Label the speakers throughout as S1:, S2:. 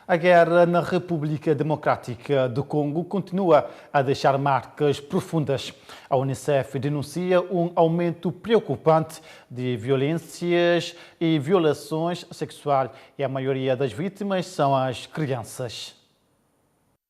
S1: A guerra na República Democrática do Congo continua a deixar marcas profundas. A Unicef denuncia um aumento preocupante de violências e violações sexuais e a maioria das vítimas são as crianças.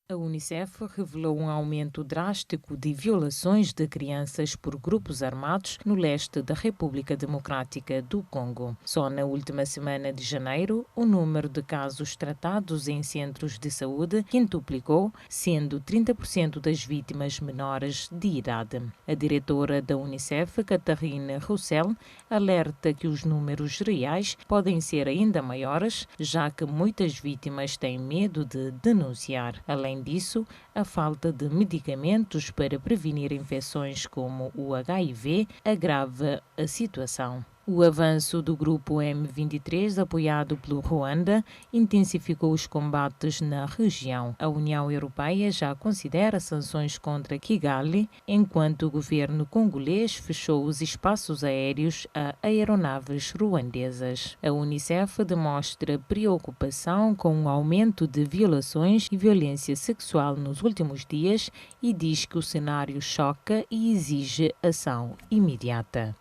S2: A Unicef revelou um aumento drástico de violações de crianças por grupos armados no leste da República Democrática do Congo. Só na última semana de janeiro, o número de casos tratados em centros de saúde quintuplicou, sendo 30% das vítimas menores de idade. A diretora da Unicef, Catherine Roussel, alerta que os números reais podem ser ainda maiores, já que muitas vítimas têm medo de denunciar. Além disso, a falta de medicamentos para prevenir infecções como o HIV agrava a situação. O avanço do grupo M23, apoiado pelo Ruanda, intensificou os combates na região. A União Europeia já considera sanções contra Kigali, enquanto o governo congolês fechou os espaços aéreos a aeronaves ruandesas. A Unicef demonstra preocupação com o aumento de violações e violência sexual nos últimos dias e diz que o cenário choca e exige ação imediata.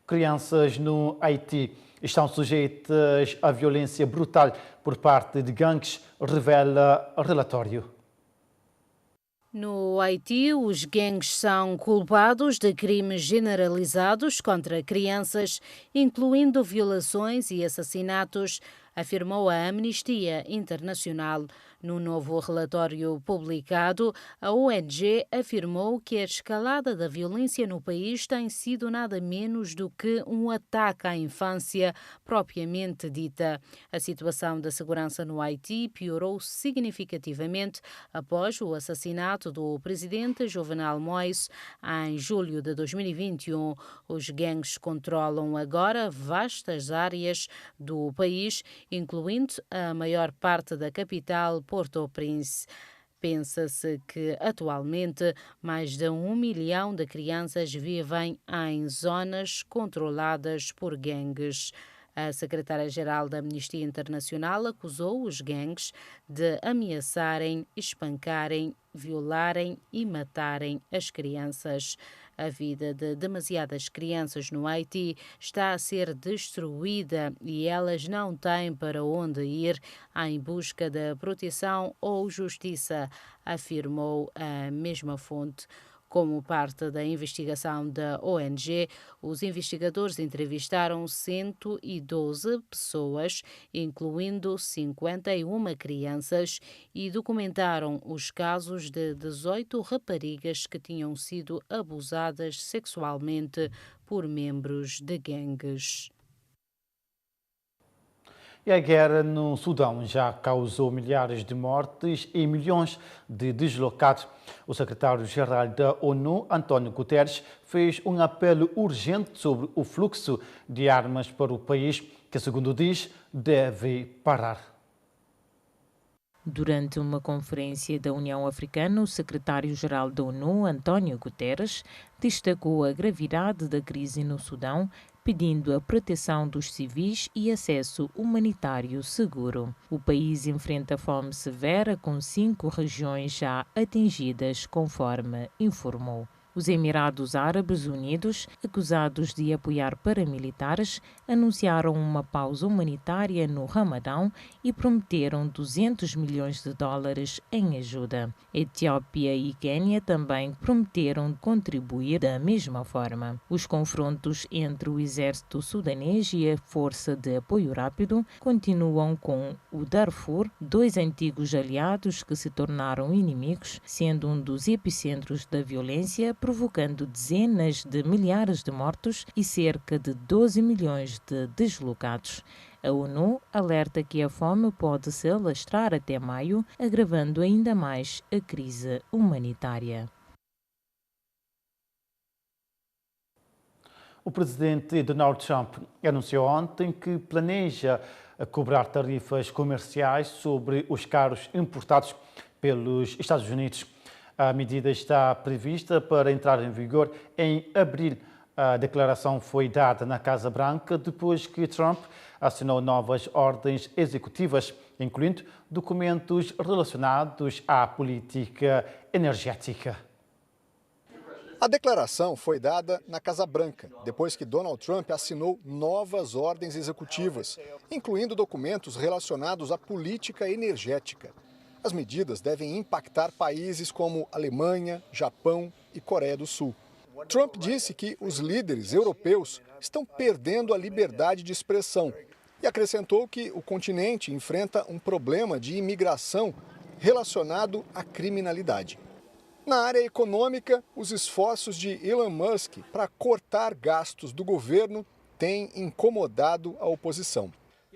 S1: Crianças no Haiti estão sujeitas à violência brutal por parte de gangues, revela relatório.
S3: No Haiti, os gangues são culpados de crimes generalizados contra crianças, incluindo violações e assassinatos, afirmou a Amnistia Internacional. No novo relatório publicado, a ONG afirmou que a escalada da violência no país tem sido nada menos do que um ataque à infância propriamente dita. A situação da segurança no Haiti piorou significativamente após o assassinato do presidente Jovenel Moïse em julho de 2021. Os gangues controlam agora vastas áreas do país, incluindo a maior parte da capital, Port-au-Prince. Pensa-se que, atualmente, mais de 1 milhão de crianças vivem em zonas controladas por gangues. A secretária-geral da Amnistia Internacional acusou os gangues de ameaçarem, espancarem, violarem e matarem as crianças. A vida de demasiadas crianças no Haiti está a ser destruída e elas não têm para onde ir em busca de proteção ou justiça, afirmou a mesma fonte. Como parte da investigação da ONG, os investigadores entrevistaram 112 pessoas, incluindo 51 crianças, e documentaram os casos de 18 raparigas que tinham sido abusadas sexualmente por membros de gangues.
S1: E a guerra no Sudão já causou milhares de mortes e milhões de deslocados. O secretário-geral da ONU, António Guterres, fez um apelo urgente sobre o fluxo de armas para o país, que, segundo diz, deve parar.
S2: Durante uma conferência da União Africana, o secretário-geral da ONU, António Guterres, destacou a gravidade da crise no Sudão, pedindo a proteção dos civis e acesso humanitário seguro. O país enfrenta fome severa, com 5 regiões já atingidas, conforme informou. Os Emirados Árabes Unidos, acusados de apoiar paramilitares, anunciaram uma pausa humanitária no Ramadão e prometeram 200 milhões de dólares em ajuda. Etiópia e Quênia também prometeram contribuir da mesma forma. Os confrontos entre o exército sudanês e a Força de Apoio Rápido continuam, com o Darfur, 2 antigos aliados que se tornaram inimigos, sendo um dos epicentros da violência, provocando dezenas de milhares de mortos e cerca de 12 milhões de deslocados. A ONU alerta que a fome pode se alastrar até maio, agravando ainda mais a crise humanitária.
S1: O presidente Donald Trump anunciou ontem que planeja cobrar tarifas comerciais sobre os carros importados pelos Estados Unidos. A medida está prevista para entrar em vigor em abril A declaração foi dada na Casa Branca depois que Trump assinou novas ordens executivas, incluindo documentos relacionados à política energética.
S4: A declaração foi dada na Casa Branca, depois que Donald Trump assinou novas ordens executivas, incluindo documentos relacionados à política energética. As medidas devem impactar países como Alemanha, Japão e Coreia do Sul. Trump disse que os líderes europeus estão perdendo a liberdade de expressão e acrescentou que o continente enfrenta um problema de imigração relacionado à criminalidade. Na área econômica, os esforços de Elon Musk para cortar gastos do governo têm incomodado a oposição.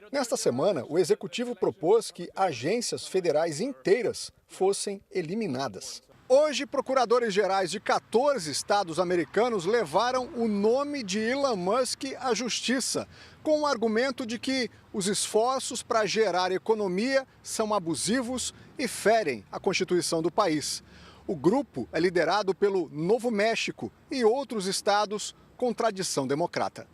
S4: Nesta semana, o executivo propôs que agências federais inteiras fossem eliminadas. Hoje, procuradores gerais de 14 estados americanos levaram o nome de Elon Musk à justiça, com o argumento de que os esforços para gerar economia são abusivos e ferem a Constituição do país. O grupo é liderado pelo Novo México e outros estados com tradição democrata.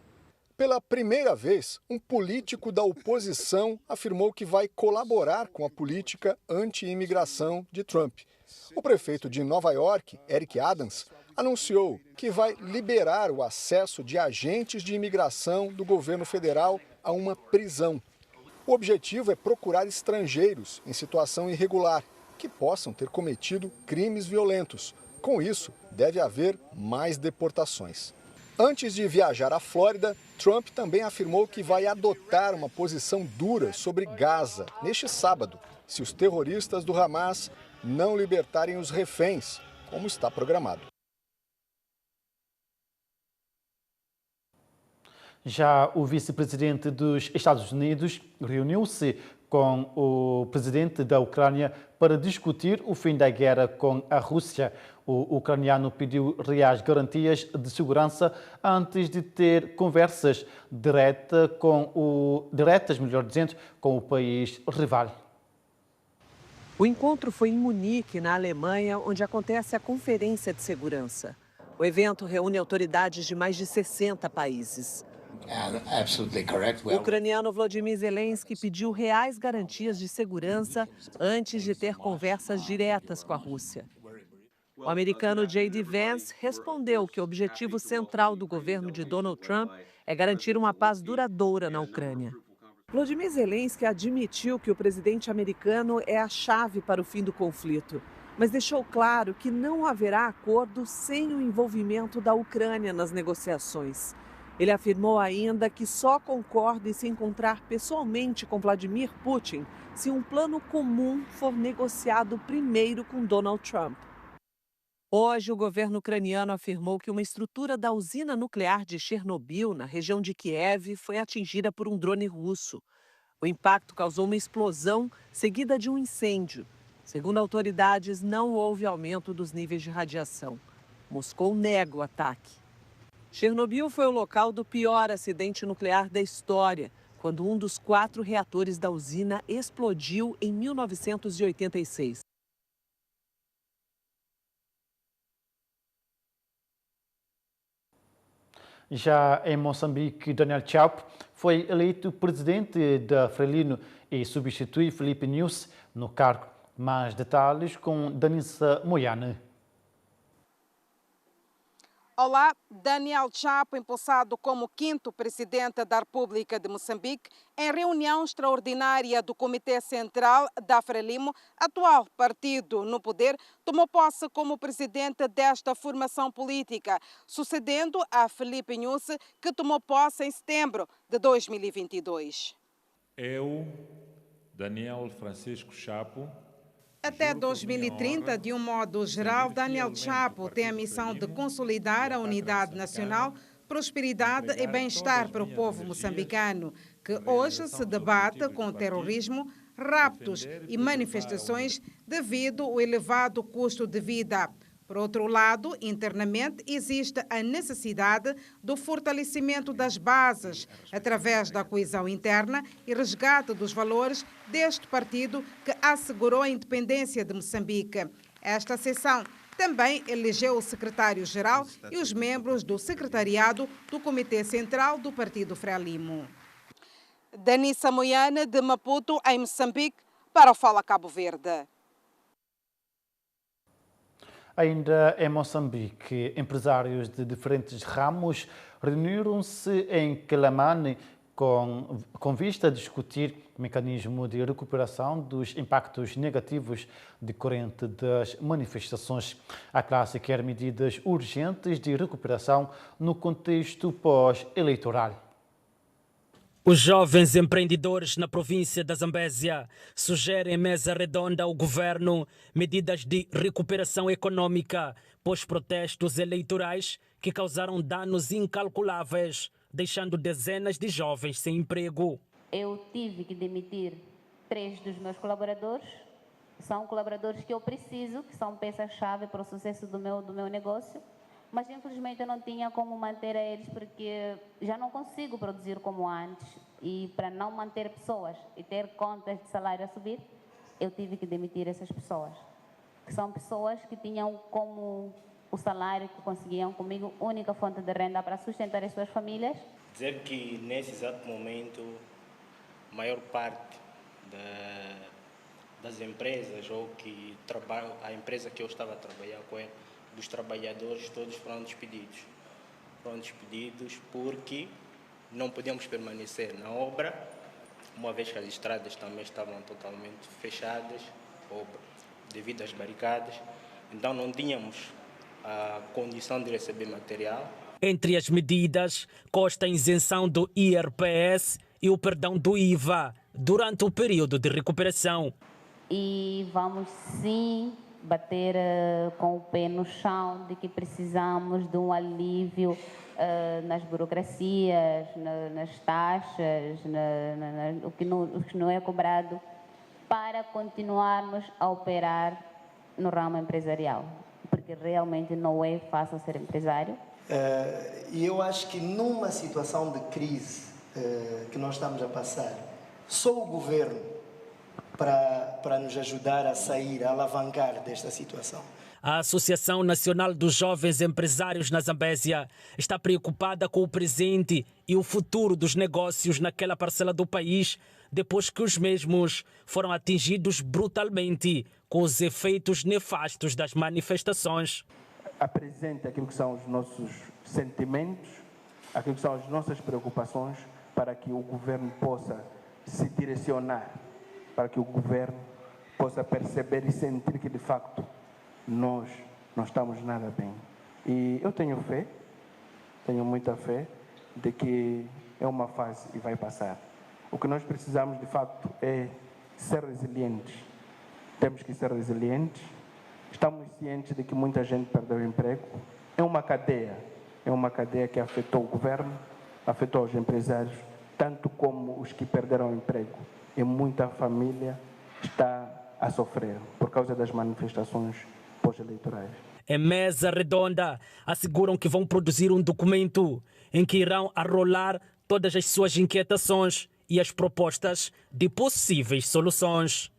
S4: Pela primeira vez, um político da oposição afirmou que vai colaborar com a política anti-imigração de Trump. O prefeito de Nova York, Eric Adams, anunciou que vai liberar o acesso de agentes de imigração do governo federal a uma prisão. O objetivo é procurar estrangeiros em situação irregular que possam ter cometido crimes violentos. Com isso, deve haver mais deportações. Antes de viajar à Flórida, Trump também afirmou que vai adotar uma posição dura sobre Gaza neste sábado, se os terroristas do Hamas não libertarem os reféns, como está programado.
S1: Já o vice-presidente dos Estados Unidos reuniu-se com o presidente da Ucrânia para discutir o fim da guerra com a Rússia. O ucraniano pediu reais garantias de segurança antes de ter conversas diretas, com o país rival.
S5: O encontro foi em Munique, na Alemanha, onde acontece a Conferência de Segurança. O evento reúne autoridades de mais de 60 países. O ucraniano Volodymyr Zelensky pediu reais garantias de segurança antes de ter conversas diretas com a Rússia. O americano J.D. Vance respondeu que o objetivo central do governo de Donald Trump é garantir uma paz duradoura na Ucrânia. Volodymyr Zelensky admitiu que o presidente americano é a chave para o fim do conflito, mas deixou claro que não haverá acordo sem o envolvimento da Ucrânia nas negociações. Ele afirmou ainda que só concorda em se encontrar pessoalmente com Vladimir Putin se um plano comum for negociado primeiro com Donald Trump. Hoje, o governo ucraniano afirmou que uma estrutura da usina nuclear de Chernobyl, na região de Kiev, foi atingida por um drone russo. O impacto causou uma explosão seguida de um incêndio. Segundo autoridades, não houve aumento dos níveis de radiação. Moscou nega o ataque. Chernobyl foi o local do pior acidente nuclear da história, quando um dos 4 reatores da usina explodiu em 1986.
S1: Já em Moçambique, Daniel Chapo foi eleito presidente da Frelimo e substitui Filipe Nyusi no cargo. Mais detalhes com Danissa Moiane.
S6: Olá, Daniel Chapo, empossado como 5º presidente da República de Moçambique, em reunião extraordinária do Comitê Central da Frelimo, atual partido no poder, tomou posse como presidente desta formação política, sucedendo a Filipe Nyusi, que tomou posse em setembro de 2022.
S7: Eu, Daniel Francisco Chapo.
S6: Até 2030, de um modo geral, Daniel Chapo tem a missão de consolidar a unidade nacional, prosperidade e bem-estar para o povo moçambicano, que hoje se debate com o terrorismo, raptos e manifestações devido ao elevado custo de vida. Por outro lado, internamente, existe a necessidade do fortalecimento das bases através da coesão interna e resgate dos valores deste partido que assegurou a independência de Moçambique. Esta sessão Também elegeu o secretário-geral e os membros do secretariado do Comitê Central do Partido Frelimo. Danissa Moiana, de Maputo, em Moçambique, para o Fala Cabo Verde.
S1: Ainda em Moçambique, empresários de diferentes ramos reuniram-se em Quelimane com vista a discutir o mecanismo de recuperação dos impactos negativos decorrentes das manifestações. A classe quer medidas urgentes de recuperação no contexto pós-eleitoral.
S8: Os jovens empreendedores na província da Zambésia sugerem mesa redonda ao governo medidas de recuperação econômica pós-protestos eleitorais que causaram danos incalculáveis, deixando dezenas de jovens sem emprego.
S9: Eu tive que demitir 3 dos meus colaboradores. São colaboradores que eu preciso, que são peças-chave para o sucesso do meu negócio. Mas, infelizmente, eu não tinha como manter eles porque já não consigo produzir como antes. E para não manter pessoas e ter contas de salário a subir, eu tive que demitir essas pessoas. Que são pessoas que tinham como o salário que conseguiam comigo, única fonte de renda para sustentar as suas famílias.
S10: Dizer que, nesse exato momento, a maior parte das empresas, ou que a empresa que eu estava a trabalhar com ela, dos trabalhadores, todos foram despedidos. Foram despedidos porque não podíamos permanecer na obra, uma vez que as estradas também estavam totalmente fechadas, devido às barricadas. Então não tínhamos a condição de receber material.
S8: Entre as medidas, consta a isenção do IRPS e o perdão do IVA durante o período de recuperação.
S9: E vamos sim bater com o pé no chão de que precisamos de um alívio nas burocracias, nas taxas, o que não é cobrado, para continuarmos a operar no ramo empresarial, porque realmente não é fácil ser empresário.
S11: E eu acho que numa situação de crise que nós estamos a passar, só o governo para nos ajudar a sair, a alavancar desta situação.
S8: A Associação Nacional dos Jovens Empresários na Zambésia está preocupada com o presente e o futuro dos negócios naquela parcela do país, depois que os mesmos foram atingidos brutalmente com os efeitos nefastos das manifestações.
S12: Apresente aquilo que são os nossos sentimentos, aquilo que são as nossas preocupações, para que o governo possa se direcionar, para que o governo possa perceber e sentir que, de facto, nós não estamos nada bem. E eu tenho fé, tenho muita fé, de que é uma fase e vai passar. O que nós precisamos, de facto, é ser resilientes. Temos que ser resilientes. Estamos cientes de que muita gente perdeu o emprego. É uma cadeia que afetou o governo, afetou os empresários, tanto como os que perderam o emprego. E muita família está a sofrer por causa das manifestações pós-eleitorais.
S8: Em mesa redonda, asseguram que vão produzir um documento em que irão arrolar todas as suas inquietações e as propostas de possíveis soluções.